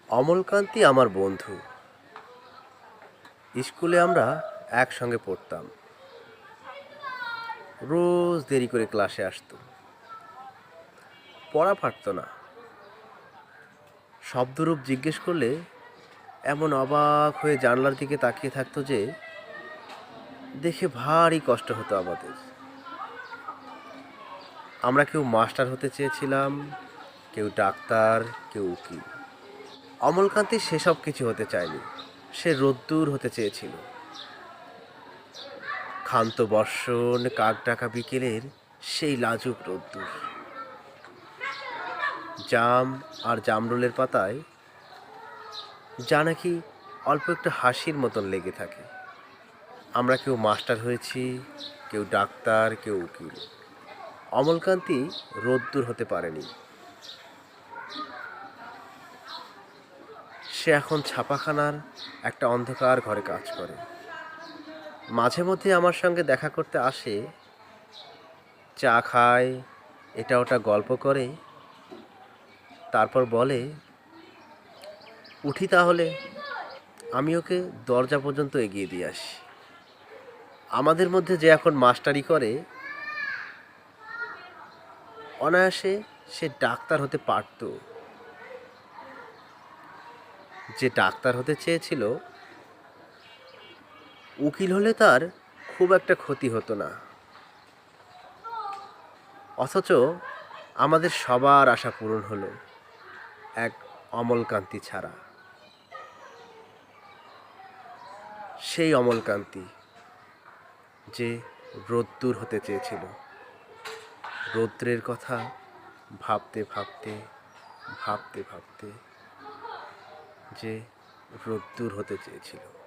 অমলকান্তি আমার বন্ধু। স্কুলে আমরা একসঙ্গে পড়তাম। রোজ দেরি করে ক্লাসে আসতো। পড়া পারতো না। শব্দরূপ জিজ্ঞেস করলে এমন অবাক হয়ে জানলার দিকে তাকিয়ে থাকতো যে দেখে ভারী কষ্ট হতো আমাদের। আমরা কেউ মাস্টার হতে চেয়েছিলাম, কেউ ডাক্তার, কেউ উকিল। অমলকান্তি সেসব কিছু হতে চায়নি। সে রোদ্দুর হতে চেয়েছিল। ক্ষান্ত বর্ষণ, কাক ডাকা বিকেলের সেই লাজুক রোদ্দুর। জাম আর জামরুলের পাতায় যা নাকি অল্প একটু হাসির মতন লেগে থাকে। আমরা কেউ মাস্টার হয়েছি, কেউ ডাক্তার, কেউ উকিল। অমলকান্তি রোদ্দুর হতে পারেনি। সে এখন ছাপাখানার একটা অন্ধকার ঘরে কাজ করে। মাঝে মধ্যে আমার সঙ্গে দেখা করতে আসে, চা খায়, এটা ওটা গল্প করে, তারপর বলে, উঠি তাহলে। আমি ওকে দরজা পর্যন্ত এগিয়ে দিয়ে আসি। আমাদের মধ্যে যে এখন মাস্টারি করে, অনায়াসে সে ডাক্তার হতে পারত। যে ডাক্তার হতে চেয়েছিল, উকিল হলে তার খুব একটা ক্ষতি হতো না। অথচ আমাদের সবার আশা পূরণ হলো, এক অমলকান্তি ছাড়া। সেই অমলকান্তি যে রোদ্দুর হতে চেয়েছিল। রৌদ্রের কথা ভাবতে ভাবতে ভাবতে ভাবতে যে রোদ্দুর হতে চেয়েছিল।